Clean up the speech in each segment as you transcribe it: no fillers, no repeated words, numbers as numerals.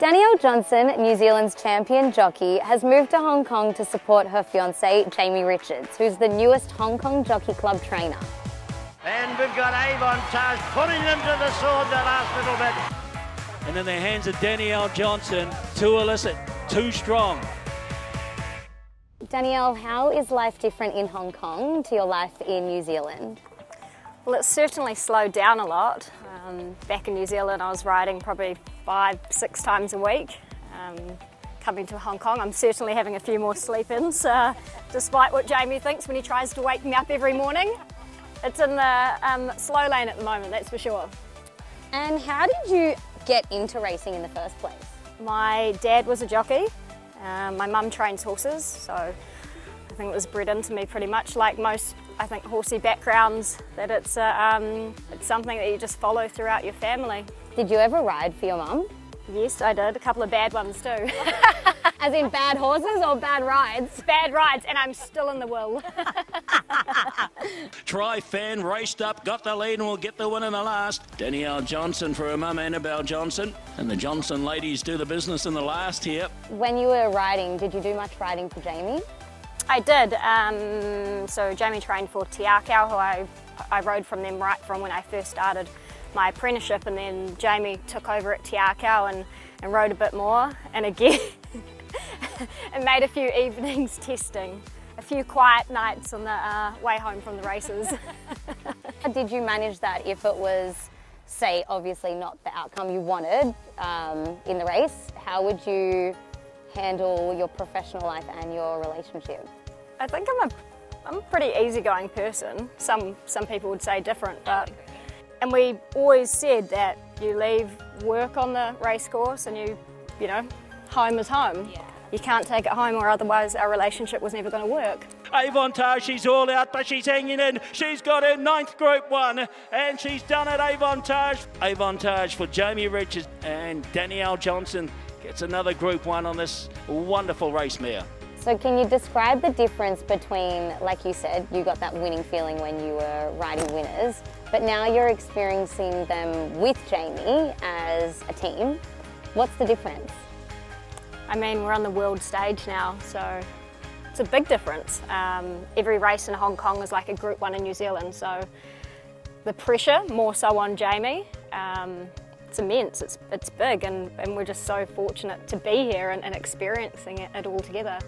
Danielle Johnson, New Zealand's champion jockey, has moved to Hong Kong to support her fiancé, Jamie Richards, who's the newest Hong Kong Jockey Club trainer. And we've got Avon Taj putting them to the sword the last little bit. And in the hands of Danielle Johnson, too illicit, too strong. Danielle, how is life different in Hong Kong to your life in New Zealand? Well, it's certainly slowed down a lot. Back in New Zealand, I was riding probably 5-6 times a week. Coming to Hong Kong, I'm certainly having a few more sleep-ins, despite what Jamie thinks when he tries to wake me up every morning. It's in the slow lane at the moment, that's for sure. And how did you get into racing in the first place? My dad was a jockey. My mum trains horses, so I think it was bred into me pretty much like most, I think, horsey backgrounds, that it's something that you just follow throughout your family. Did you ever ride for your mum? Yes, I did. A couple of bad ones too. As in bad horses or bad rides? Bad rides, and I'm still in the will. Tri-Fan raced up, got the lead, and will get the win in the last. Danielle Johnson for her mum, Annabelle Johnson. And the Johnson ladies do the business in the last here. When you were riding, did you do much riding for Jamie? I did. So Jamie trained for Te Akau, who I rode from them right from when I first started my apprenticeship, and then Jamie took over at Te Akau and rode a bit more. And again, and made a few evenings testing, a few quiet nights on the way home from the races. How did you manage that if it was, say, obviously not the outcome you wanted in the race? How would you handle your professional life and your relationship? I think I'm a pretty easygoing person. Some people would say different, but and we always said that you leave work on the race course and you know, home is home. Yeah. You can't take it home, or otherwise our relationship was never going to work. Avon Taj, she's all out, but she's hanging in. She's got her 9th Group 1, and she's done it, Avon Taj. Avon Taj for Jamie Richards, and Danielle Johnson gets another Group 1 on this wonderful race mare. So can you describe the difference between, like you said, you got that winning feeling when you were riding winners, but now you're experiencing them with Jamie as a team. What's the difference? I mean, we're on the world stage now, so it's a big difference. Every race in Hong Kong is like a Group 1 in New Zealand, so the pressure more so on Jamie. It's immense, it's big, and we're just so fortunate to be here and experiencing it all together.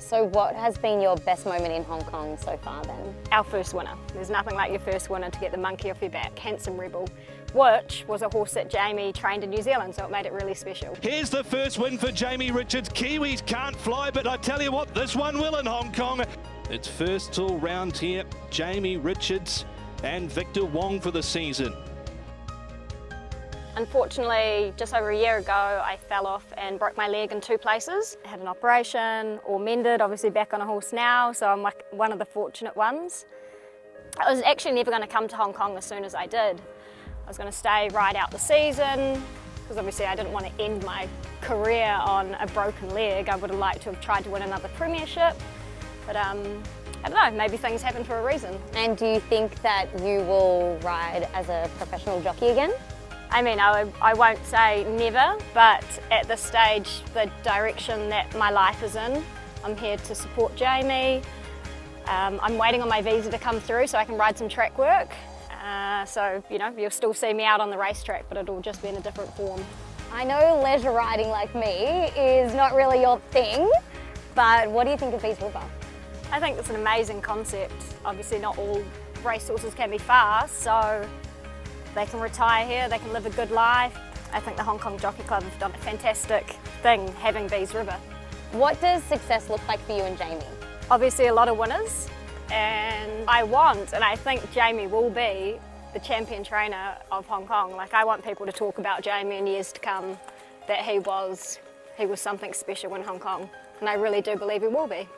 So what has been your best moment in Hong Kong so far then? Our first winner. There's nothing like your first winner to get the monkey off your back. Handsome Rebel, which was a horse that Jamie trained in New Zealand, so it made it really special. Here's the first win for Jamie Richards. Kiwis can't fly, but I tell you what, this one will in Hong Kong. It's first all round here, Jamie Richards and Victor Wong for the season. Unfortunately, just over a year ago, I fell off and broke my leg in 2 places. I had an operation, all mended, obviously back on a horse now, so I'm like one of the fortunate ones. I was actually never going to come to Hong Kong as soon as I did. I was going to stay ride out the season, because obviously I didn't want to end my career on a broken leg. I would have liked to have tried to win another premiership, but I don't know, maybe things happen for a reason. And do you think that you will ride as a professional jockey again? I mean, I won't say never, but at this stage, the direction that my life is in, I'm here to support Jamie. I'm waiting on my visa to come through so I can ride some track work. So, you know, you'll still see me out on the racetrack, but it'll just be in a different form. I know leisure riding like me is not really your thing, but what do you think of Beas River? I think it's an amazing concept. Obviously not all racehorses can be fast, so they can retire here, they can live a good life. I think the Hong Kong Jockey Club have done a fantastic thing having Beas River. What does success look like for you and Jamie? Obviously a lot of winners, and I want, and I think Jamie will be, the champion trainer of Hong Kong. Like, I want people to talk about Jamie in years to come, that he was something special in Hong Kong, and I really do believe he will be.